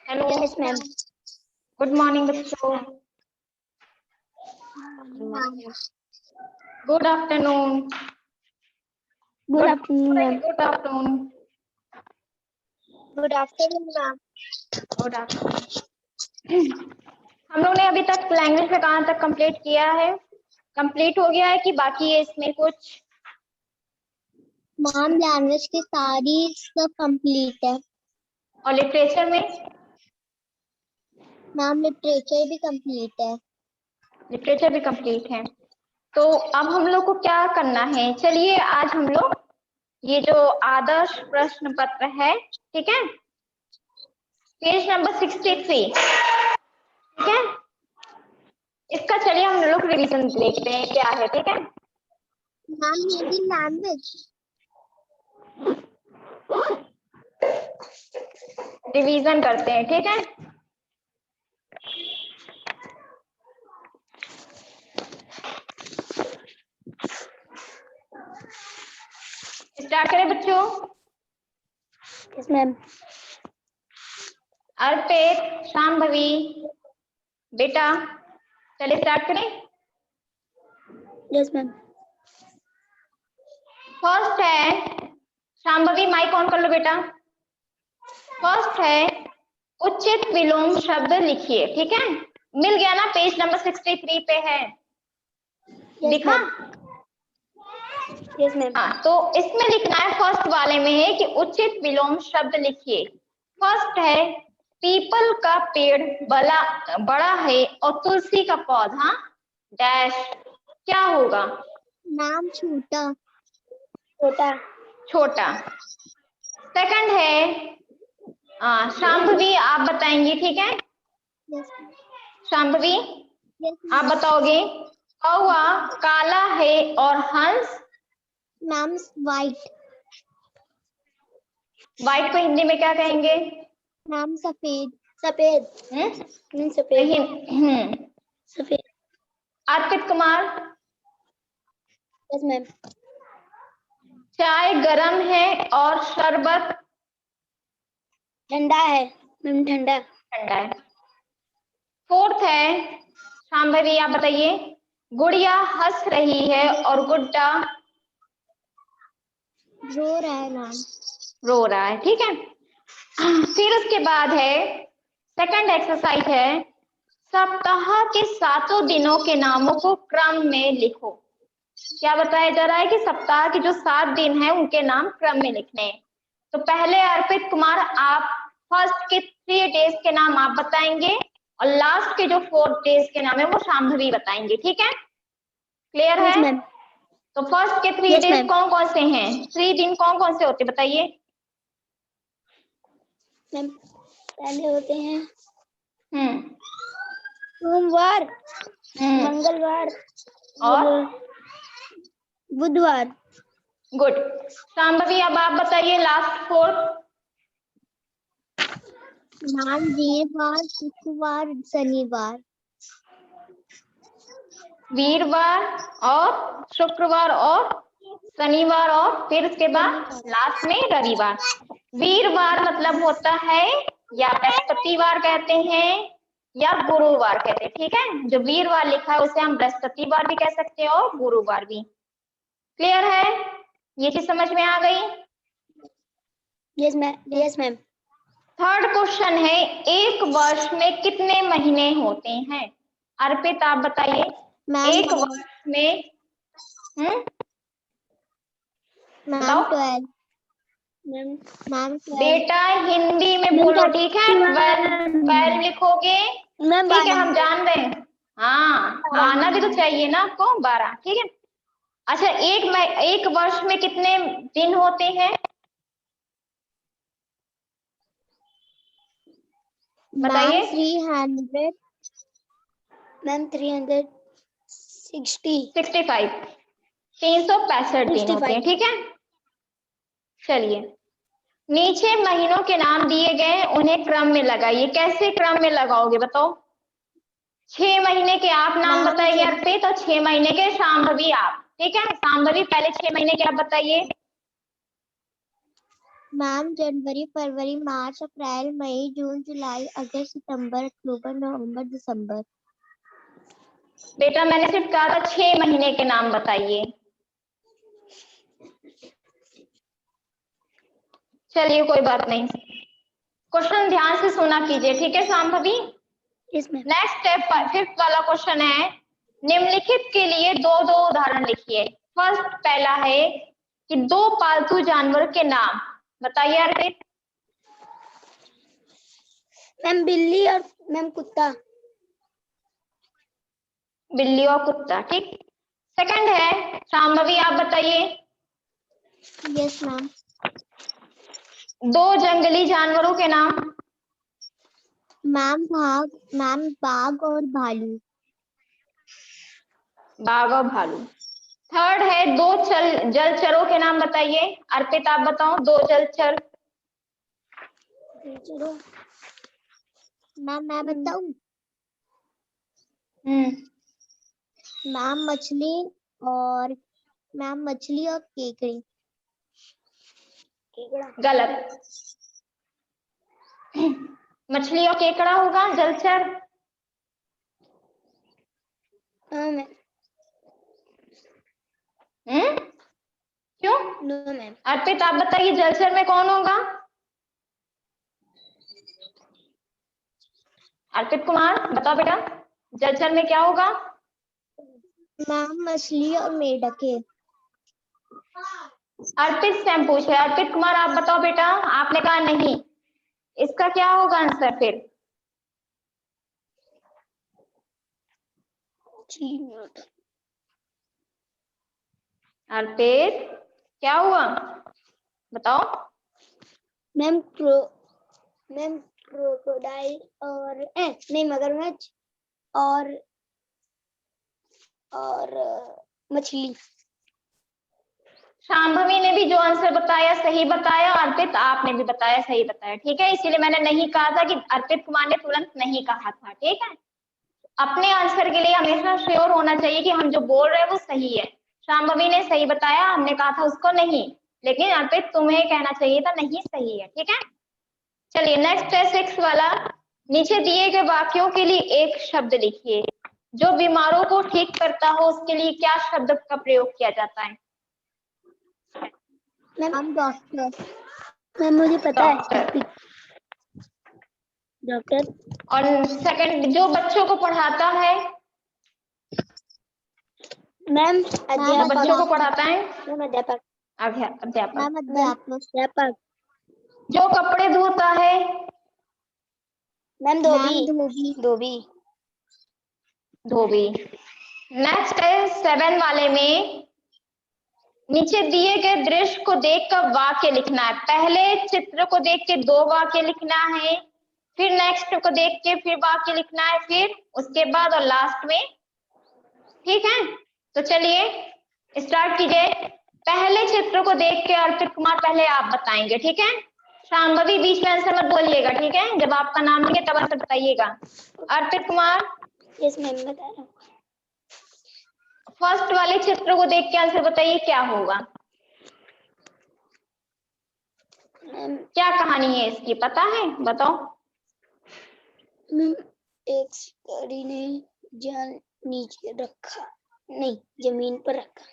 Hello, yes ma'am. Good morning बच्चों। Good afternoon. Good afternoon ma'am. Good afternoon. Good afternoon ma'am. Good afternoon. हम लोग ने अभी तक लैंग्वेज में कहाँ तक कंप्लीट किया है? कंप्लीट हो गया है कि बाकी है इसमें कुछ? मैम लैंग्वेज की सारी सब कंप्लीट है। और लिटरेचर में? मैम लिटरेचर भी कंप्लीट है। लिटरेचर भी कंप्लीट है। तो अब हम लोग को क्या करना है? चलिए आज हम लोग ये जो आदर्श प्रश्न पत्र है, ठीक है, पेज नंबर 63, ठीक है, इसका चलिए हम लोग रिवीजन देखते हैं क्या है, ठीक है। मैम ये भी लैंग्वेज रिवीजन करते हैं, ठीक है। स्टार्ट करें बच्चों? Yes ma'am. अर्पित, शांभवी, बेटा चलिए स्टार्ट करें। Yes ma'am. फर्स्ट है, शांभवी माइक ऑन कर लो बेटा। फर्स्ट है उचित विलोम शब्द लिखिए, ठीक है। मिल गया ना? पेज नंबर 63 पे है, दिखा? Yes ma'am. हाँ, तो इसमें लिखना है, फर्स्ट वाले में है कि उचित विलोम शब्द लिखिए। फर्स्ट है पीपल का पेड़ बड़ा है और तुलसी का पौधा डैश, क्या होगा? मैम छोटा। छोटा। छोटा। सेकंड है शांभवी, आप बताएंगे, ठीक है। यस शांभवी यस आप बताओगे। कौवा काला है और हंस? Ma'am white. व्हाइट को हिंदी में क्या कहेंगे? मैम सफेद। सफेद। सफेद। नहीं, सफेद। अर्पित कुमार? Yes ma'am. चाय गरम है और शरबत ठंडा है। मैम ठंडा। ठंडा है। फोर्थ है शांभवी, आप बताइए। गुड़िया हंस रही है और गुड्डा रो रहा है मैम। रो रहा है, ठीक है। फिर उसके बाद है सेकंड एक्सरसाइज है सप्ताह के 7 दिनों के नामों को क्रम में लिखो। क्या बताया जा रहा है कि सप्ताह के जो 7 दिन हैं उनके नाम क्रम में लिखने हैं। तो पहले अर्पित कुमार आप फर्स्ट के 3 डेज के नाम आप बताएंगे और लास्ट के जो 4 डेज के नाम है वो शांभवी बताएंगे, ठीक है। क्लियर है? मैम। तो फर्स्ट के 3 Yes, डेज ma'am. कौन कौन से हैं? 3 दिन कौन कौन से होते बताइए। मैम पहले होते हैं हम्म सोमवार, मंगलवार और बुधवार। गुड। शांभवी अब आप बताइए लास्ट 4। मैम वीरवार, शुक्रवार, शनिवार। वीरवार और शुक्रवार और शनिवार और फिर उसके बाद लास्ट में रविवार। वीरवार मतलब होता है या बृहस्पतिवार कहते हैं या गुरुवार कहते हैं, ठीक है। जो वीरवार लिखा है उसे हम बृहस्पतिवार भी कह सकते हैं और गुरुवार भी। क्लियर है? ये चीज समझ में आ गई? Yes ma'am. Yes ma'am. Third question है एक वर्ष में कितने महीने होते हैं? अर्पित आप बताइए। एक वर्ष में बताओ। 12। मैम बेटा हिंदी में बोलो, ठीक है। 12 लिखोगे, ठीक है, हम जान रहे हैं। हाँ, आना भी तो चाहिए ना आपको। 12, ठीक है। अच्छा, एक वर्ष में कितने दिन होते हैं बताइए। 300। मैम 360। 65, 365 दिन होते हैं, ठीक है। चलिए, नीचे महीनों के नाम दिए गए, उन्हें क्रम में लगाइए। कैसे क्रम में लगाओगे बताओ? 6 महीने के आप नाम बताइए अर्पित और 6 महीने के शांभवी आप, ठीक है। शांभवी पहले 6 महीने के आप बताइए। मैम जनवरी, फरवरी, मार्च, अप्रैल, मई, जून, जुलाई, अगस्त, सितंबर, अक्टूबर, नवंबर, दिसंबर। बेटा मैंने सिर्फ कहा था 6 महीने के नाम बताइए। चलिए कोई बात नहीं, क्वेश्चन ध्यान से सुना कीजिए, ठीक है Shambhavi. Yes ma'am. Next step 5th वाला क्वेश्चन है, निम्नलिखित के लिए दो दो उदाहरण लिखिए। फर्स्ट पहला है कि 2 पालतू जानवर के नाम बताइए अर्पित। मैम बिल्ली और मैम कुत्ता। बिल्ली और कुत्ता, ठीक। सेकंड है शांभवी, आप बताइए। Yes ma'am. 2 जंगली जानवरों के नाम। मैम बाघ और भालू। बाघ और भालू। थर्ड है 2 जलचरों के नाम बताइए। अर्पित आप बताओ 2 जलचर। चलो मैम मैं बताऊं। मैम मछली और केकड़ी। गलत। मछली और केकड़ा होगा जलचर। क्यों? No ma'am. अर्पित आप बताइए जलचर में कौन होगा। अर्पित कुमार बताओ बेटा, जलचर में क्या होगा। मैम मछली और मेढके। अर्पित से पूछ रहे। अर्पित कुमार आप बताओ बेटा, आपने कहा नहीं, इसका क्या होगा आंसर फिर। अर्पित क्या हुआ बताओ। मैम क्रोकोडाइल और नहीं मगरमच्छ और मछली। शांभवी ने भी जो आंसर बताया सही बताया, अर्पित आपने भी बताया सही बताया, ठीक है। इसीलिए मैंने नहीं कहा था कि अर्पित कुमार ने तुरंत नहीं कहा था, ठीक है। अपने आंसर के लिए हमेशा श्योर होना चाहिए कि हम जो बोल रहे हैं वो सही है। शांभवी ने सही बताया, हमने कहा था उसको नहीं, लेकिन अर्पित तुम्हें कहना चाहिए था नहीं सही है, ठीक है। चलिए नेक्स्ट है 6 वाला, नीचे दिए गए वाक्यों के लिए एक शब्द लिखिए। जो बीमारों को ठीक करता हो उसके लिए क्या शब्द का प्रयोग किया जाता है। Ma'am doctor. मैम मुझे पता है डॉक्टर। और सेकंड जो बच्चों को पढ़ाता है। मैम बच्चों को पढ़ाता है। मैम अध्यापक। अध्यापक। जो कपड़े धोता है। मैम धोबी। धोबी। नेक्स्ट है 7 वाले में, नीचे दिए गए दृश्य को देखकर वाक्य लिखना है। पहले चित्र को देख के 2 वाक्य लिखना है, फिर नेक्स्ट को देख के फिर वाक्य लिखना है, फिर उसके बाद और लास्ट में, ठीक है। तो चलिए स्टार्ट कीजिए। पहले चित्र को देख के अर्पित कुमार पहले आप बताएंगे, ठीक है। शांभवी बीच में आंसर मत बोलिएगा, ठीक है। जब आपका नाम लेंगे तब आंसर बताइएगा। अर्पित कुमार। यस मैम बता रहा हूँ। फर्स्ट वाले चित्र को देख के आंसर बताइए क्या होगा। क्या कहानी है इसकी पता है, बताओ। एक शिकारी ने जाल नीचे रखा, नहीं जमीन पर रखा,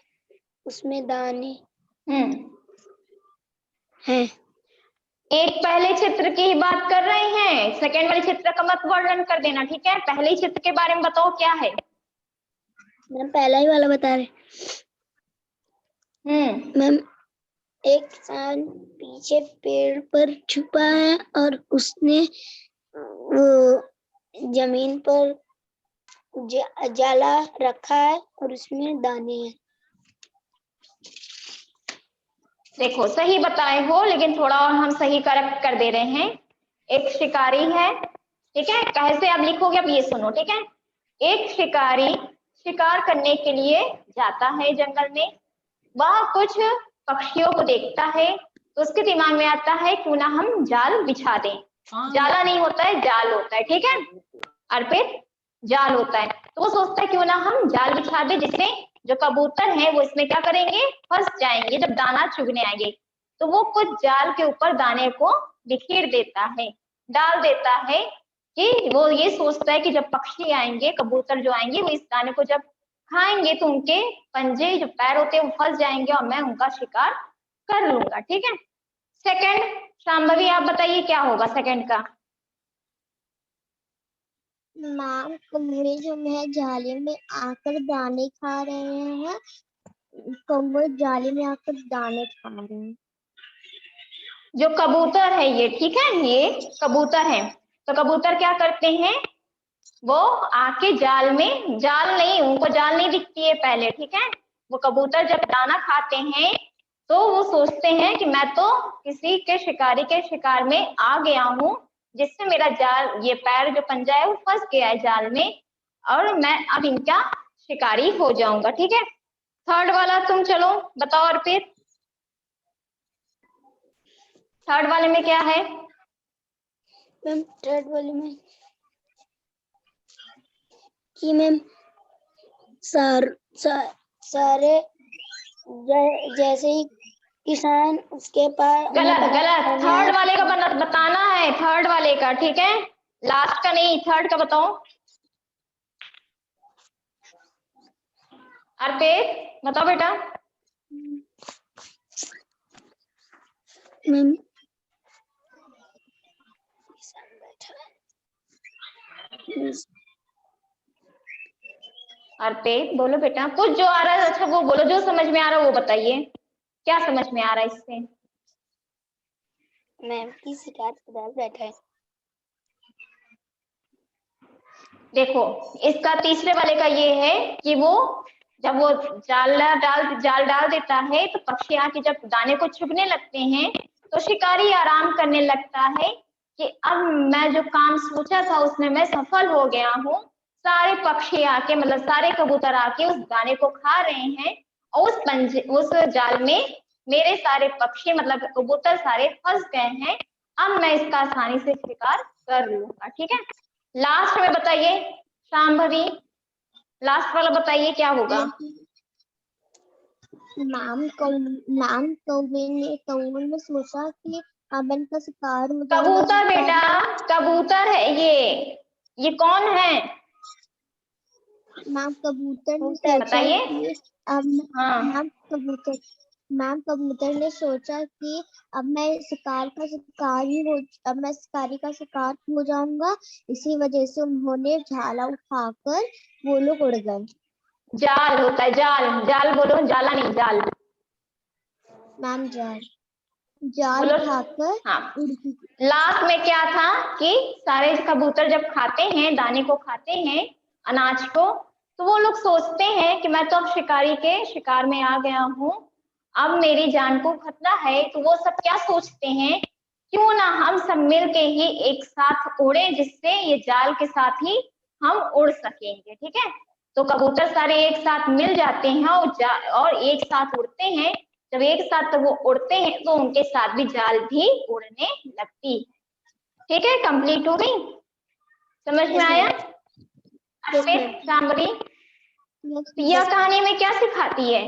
उसमें दाने हैं। एक पहले चित्र की ही बात कर रहे हैं, सेकेंड वाले चित्र का मत वर्णन कर देना, ठीक है। पहले चित्र के बारे में बताओ क्या है। मैम पहला ही वाला बता रहे। मैम एक किसान पीछे पेड़ पर छुपा है और उसने वो जमीन पर जाला रखा है और उसमें दाने हैं। देखो सही बताए हो, लेकिन थोड़ा और हम सही करेक्ट कर दे रहे हैं। एक शिकारी है, ठीक है। कैसे आप लिखोगे अब ये सुनो, ठीक है। एक शिकारी शिकार करने के लिए जाता है जंगल में, वह कुछ पक्षियों को देखता है तो उसके दिमाग में आता है क्यों ना हम जाल बिछा दें। जाला नहीं होता है, जाल होता है, ठीक है। अर्पित जाल होता है, तो वो सोचता है क्यों ना हम जाल बिछा दें, जिससे जो कबूतर हैं वो इसमें क्या करेंगे, फंस जाएंगे जब दाना चुगने आएंगे। तो वो कुछ जाल के ऊपर दाने को बिखेर देता है, डाल देता है, कि वो ये सोचता है कि जब पक्षी आएंगे, कबूतर जो आएंगे, वो इस दाने को जब खाएंगे तो उनके पंजे जो पैर होते हैं वो फंस जाएंगे और मैं उनका शिकार कर लूंगा। ठीक है। सेकंड, शांभवी आप बताइए क्या होगा सेकंड का। मैम कौवे जो है जाले में आकर दाने खा रहे हैं, कौवे जाले में आकर दाने खा रहे हैं। जो कबूतर है ये, ठीक है, ये कबूतर है, तो कबूतर क्या करते हैं, वो आके जाल में, जाल नहीं, उनको जाल नहीं दिखती है पहले, ठीक है, वो कबूतर जब दाना खाते हैं तो वो सोचते हैं कि मैं तो किसी के शिकारी के शिकार में आ गया हूँ, जिससे मेरा जाल, ये पैर जो पंजा है वो फंस गया है जाल में, और मैं अब इनका शिकारी हो जाऊंगा। ठीक है। थर्ड वाला तुम चलो बताओ अर्पित, थर्ड वाले में क्या है। मैम थर्ड वाले में कि मैम सारे जैसे ही किसान उसके पास, गलत गलत, थर्ड वाले का बताना है, थर्ड वाले का, ठीक है, लास्ट का नहीं, थर्ड का बताओ। अर्पित बताओ बेटा। मैम अर्पित बोलो बेटा, कुछ जो आ रहा है अच्छा वो बोलो, जो समझ में आ रहा है वो बताइए, क्या समझ में आ रहा है इससे। मैम की शिकार खुदा बैठा है। देखो इसका तीसरे वाले का ये है कि वो जब वो जाल डाल देता है तो पक्षी आके जब दाने को चुगने लगते हैं तो शिकारी आराम करने लगता है कि अब मैं जो काम सोचा था उसमें मैं सफल हो गया हूँ। सारे पक्षी आके, मतलब सारे कबूतर आके उस दाने को खा रहे हैं और उस जाल में मेरे सारे पक्षी, मतलब कबूतर सारे फंस गए हैं। अब मैं इसका आसानी से शिकार कर लूंगा। ठीक है। लास्ट में बताइए शांभवी, लास्ट वाला बताइए क्या होगा। मैम कौवे ने सोचा कि अब इनका शिकार हो जाएगा। कबूतर बेटा, कबूतर है ये कौन है। मैम कबूतर ने सोचा बताइए। कि हाँ मैम कबूतर ने सोचा कि अब मैं शिकारी का शिकार हो जाऊंगा, इसी वजह से उन्होंने झाला उठाकर वो लोग उड़ गए। जाल होता है, जाल, जाल बोलो, जाला नहीं, जाल। मैम जाल उठाकर हाँ। लास्ट में क्या था कि सारे कबूतर जब खाते हैं, दाने को खाते हैं, अनाज को, तो वो लोग सोचते हैं कि मैं तो अब शिकारी के शिकार में आ गया हूँ, अब मेरी जान को खतरा है। तो वो सब क्या सोचते हैं, क्यों ना हम सब मिल के ही एक साथ उड़े, जिससे ये जाल के साथ ही हम उड़ सकेंगे। ठीक है। तो कबूतर सारे एक साथ मिल जाते हैं और एक साथ उड़ते हैं। जब एक साथ तो वो उड़ते हैं तो उनके साथ भी जाल भी उड़ने लगती है। ठीक है, कंप्लीट हो गई, समझ में आया। शांभवी, यह कहानी में क्या सिखाती है,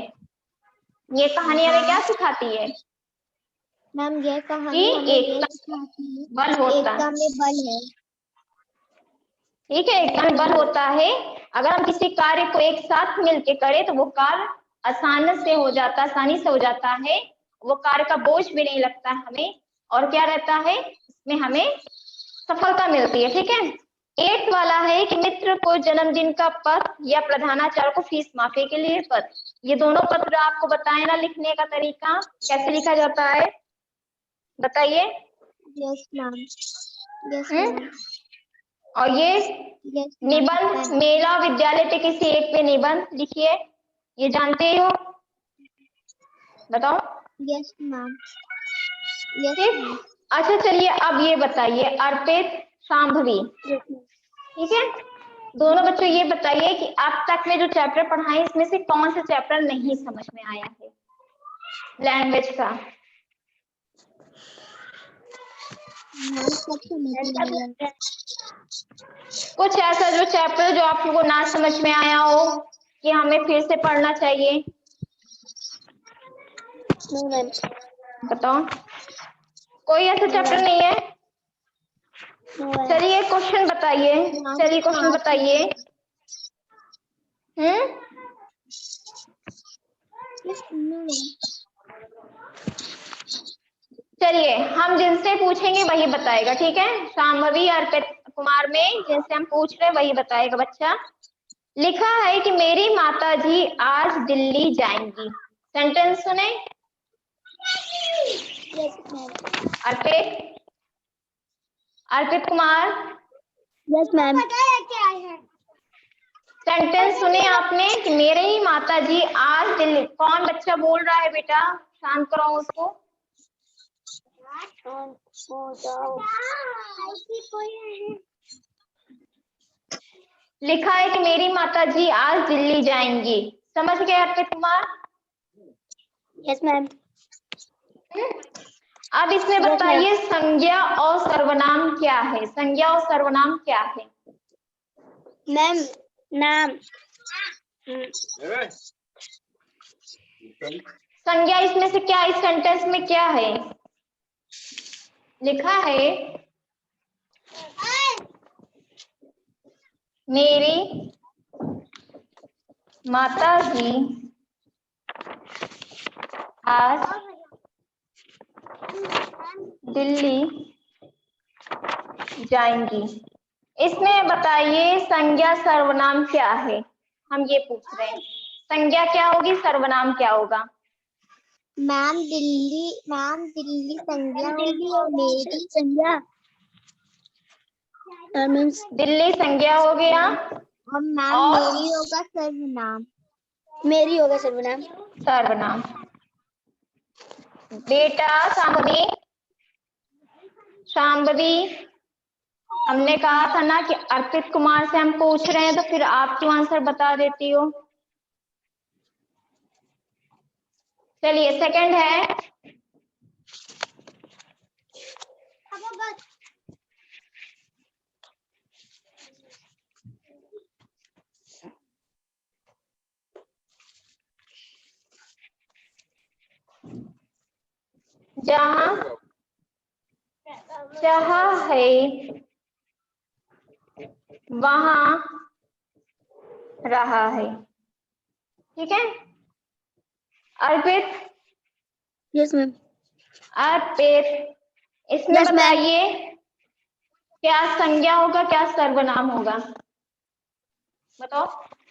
ये कहानी हमें क्या सिखाती है। मैम ये कहानी बल होता एकता में बल है। ठीक है, एकता में बल होता है। अगर हम किसी कार्य को एक साथ मिलके करें तो वो कार्य आसानी से हो जाता है, वो कार्य का बोझ भी नहीं लगता हमें, और क्या रहता है, इसमें हमें सफलता मिलती है। ठीक है। 8 वाला है कि मित्र को जन्मदिन का पत्र या प्रधानाचार्य को फीस माफी के लिए पत्र। ये दोनों पत्र आपको बताए ना लिखने का तरीका, कैसे लिखा जाता है बताइए। Yes ma'am. और ये निबंध, मेला विद्यालय पे किसी एक पे निबंध लिखिए, ये जानते हो, बताओ। Yes ma'am. अच्छा चलिए अब ये बताइए अर्पित, शांभवी, ठीक है, दोनों बच्चों ये बताइए कि अब तक में जो चैप्टर पढ़ाए इसमें से कौन सा चैप्टर नहीं समझ में आया है लैंग्वेज का। कुछ ऐसा जो चैप्टर जो आप लोगों को ना समझ में आया हो कि हमें फिर से पढ़ना चाहिए। बताओ, कोई ऐसा चैप्टर नहीं है? चलिए क्वेश्चन बताइए, चलिए क्वेश्चन बताइए। चलिए हम जिनसे पूछेंगे वही बताएगा, ठीक है? शांभवी अर्पित कुमार में जिनसे हम पूछ रहे हैं वही बताएगा बच्चा। लिखा है कि मेरी माताजी आज दिल्ली जाएंगी। सेंटेंस सुने। Arpit, Arpit Kumar. Yes ma'am. Sentence सुने आपने कि मेरे ही माताजी आज दिल्ली। कौन बच्चा बोल रहा है बेटा? शांत कराओ उसको। लिखा है कि मेरी माताजी आज दिल्ली जाएंगी। समझ गए अर्पित कुमार? Yes ma'am. अब इसमें बताइए संज्ञा और सर्वनाम क्या है? संज्ञा और सर्वनाम क्या है? मैम नाम। संज्ञा इसमें से क्या, इस सेंटेंस में क्या है? लिखा है मेरी माताजी आज दिल्ली जाएंगी। इसमें बताइए संज्ञा सर्वनाम क्या है? हम ये पूछ रहे हैं। संज्ञा क्या होगी, सर्वनाम क्या होगा? मैम दिल्ली संज्ञा होगी और मेरी संज्ञा मीन्स दिल्ली संज्ञा हो गया और मैम और मेरी होगा सर्वनाम। मेरी होगा सर्वनाम। सर्वनाम। बेटा शांभवी, शांभवी हमने कहा था ना कि अर्पित कुमार से हम पूछ रहे हैं, तो फिर आप क्यों आंसर बता देती हो? चलिए सेकंड है जहां चाह है वहां रहा है। ठीक है अर्पित? Yes ma'am. अर्पित इसमें Yes, ma'am. बताइए क्या संज्ञा होगा क्या सर्वनाम होगा? बताओ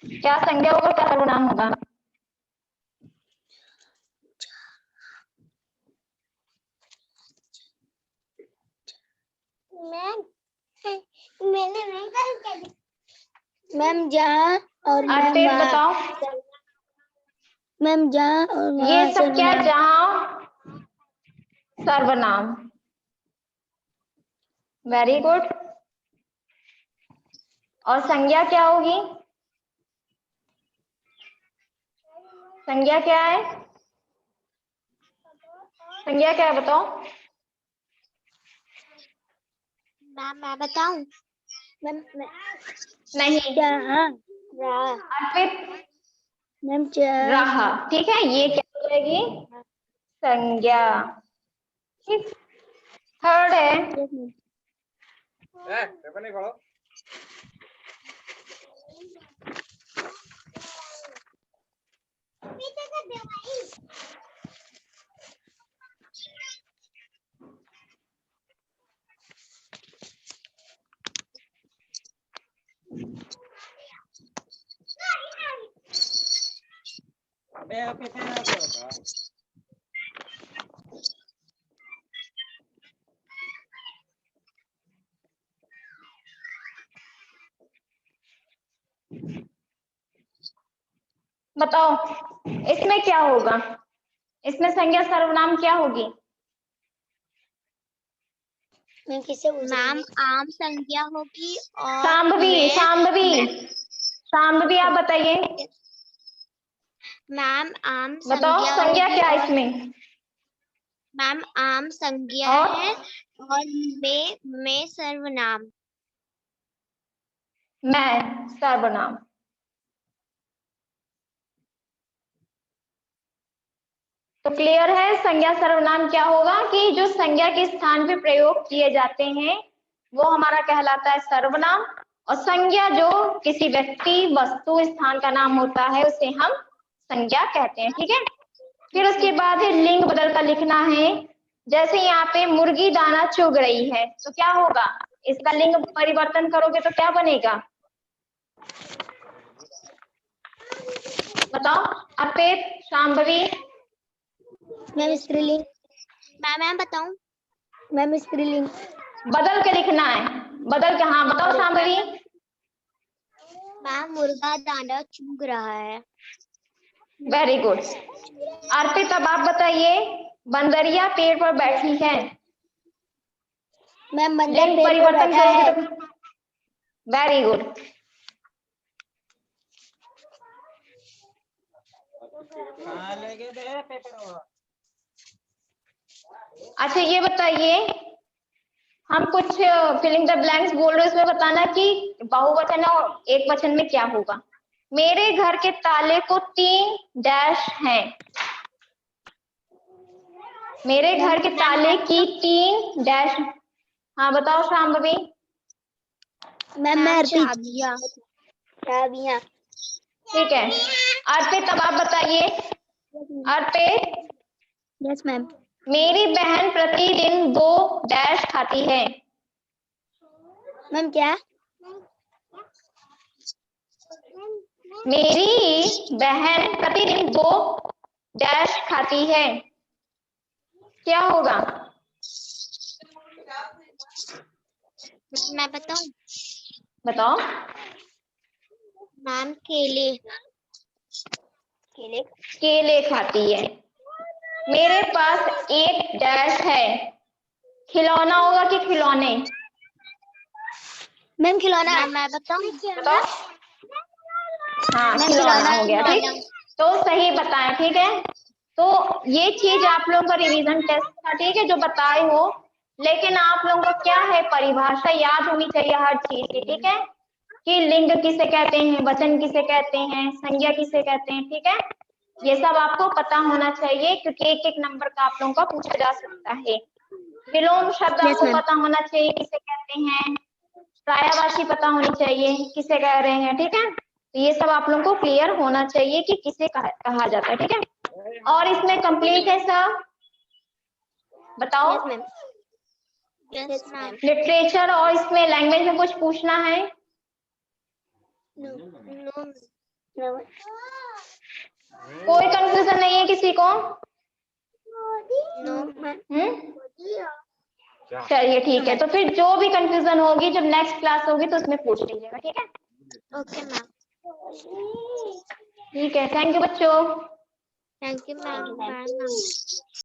क्या संज्ञा होगा क्या सर्वनाम होगा? मैम जहाँ और अर्पित वहाँ। बताओ। मैम जहाँ और वहाँ ये सब क्या? सर्वनाम। जहां सर्वनाम। Very good. और संज्ञा क्या होगी? संज्ञा क्या है? संज्ञा क्या है बताओ? मैम मैं बताऊं? मैम नहीं जहाँ रहा। अर्पित मैम जहाँ रहा। ठीक है ये क्या हो जाएगी? संज्ञा। ठीक। थर्ड है पेपर नहीं पढ़ो। बताओ इसमें क्या होगा? इसमें संज्ञा सर्वनाम क्या होगी? मैम किससे पूछ रही मैम हैं? आम संज्ञा होगी और शांभवी, शांभवी, शांभवी आप बताइए। मैम आम बताओ संज्ञा संज्ञा होगी क्या है और इसमें? मैम आम संज्ञा और है और मैं सर्वनाम। मैं सर्वनाम। तो क्लियर है, संज्ञा सर्वनाम क्या होगा कि जो संज्ञा के स्थान पे प्रयोग किए जाते हैं वो हमारा कहलाता है सर्वनाम, और संज्ञा जो किसी व्यक्ति वस्तु स्थान का नाम होता है उसे हम संज्ञा कहते हैं। ठीक है, फिर उसके बाद है लिंग बदल कर लिखना है। जैसे यहाँ पे मुर्गी दाना चुग रही है तो क्या होगा, इसका लिंग परिवर्तन करोगे तो क्या बनेगा, बताओ। अपेत, शांभवी, मैम स्त्रीलिंग। मैं बताऊं? मैम स्त्रीलिंग। बदल के लिखना है, बदल के। हाँ बताओ शांभवी। मैम मुर्गा दाना चुग रहा है। Very good. अर्पित अब आप बताइए, बंदरिया पेड़ पर बैठी है, मैम बंदर लिंग पेड़ पर परिवर्तन बैठा करोगे है। तो वेरी गुड। अच्छा ये बताइए, हम कुछ फिलिंग द ब्लैंक्स बोल रहे हैं, उसमें बताना कि बहुवचन और एक वचन में क्या होगा। मेरे घर के ताले को 3 डैश हैं, मेरे घर के ताले की 3 डैश। हाँ बताओ शांभवी। मैम मैं अर्पित। चाबियां। चाबियां। ठीक है, अर्पित अब आप बताइए। अर्पित, यस मैम। मेरी बहन प्रतिदिन 2 डैश खाती है। मैम क्या? मेरी बहन प्रतिदिन 2 डैश खाती है, क्या होगा? मैं बताऊं? बताओ। मैम केले। केले। केले खाती है। मेरे पास 1 डैश है, खिलौना होगा कि खिलौने? मैम खिलौना। मैं बताऊं? बताओ। हाँ मैम खिलौना हो गया, ठीक। खिलौना। तो सही बताएं, ठीक है। तो ये चीज आप लोगों का रिवीजन टेस्ट था, ठीक है, जो बताए हो, लेकिन आप लोगों को क्या है, परिभाषा याद होनी चाहिए हर चीज की, ठीक है, कि लिंग किसे कहते हैं, वचन किसे कहते हैं, संज्ञा किसे कहते हैं, ठीक है। ये सब आपको पता होना चाहिए क्योंकि एक एक नंबर का आप लोगों का पूछा जा सकता है। विलोम शब्द Yes, आपको ma'am. पता होना चाहिए किसे कहते हैं, पर्यायवाची पता होनी चाहिए किसे कह रहे हैं, ठीक है। तो ये सब आप लोगों को क्लियर होना चाहिए कि किसे कहा जाता है, ठीक है। और इसमें कंप्लीट है सब, बताओ। Yes, ma'am. Yes ma'am. Literature और इसमें लैंग्वेज में कुछ पूछना है? No. नो। No. कोई कंफ्यूजन नहीं है किसी को? नो। चलिए ठीक है, तो फिर जो भी कंफ्यूजन होगी जब नेक्स्ट क्लास होगी तो उसमें पूछ लीजिएगा, ठीक है। Okay ma'am. ठीक है, थैंक यू बच्चों। Thank you ma'am. Bye ma'am.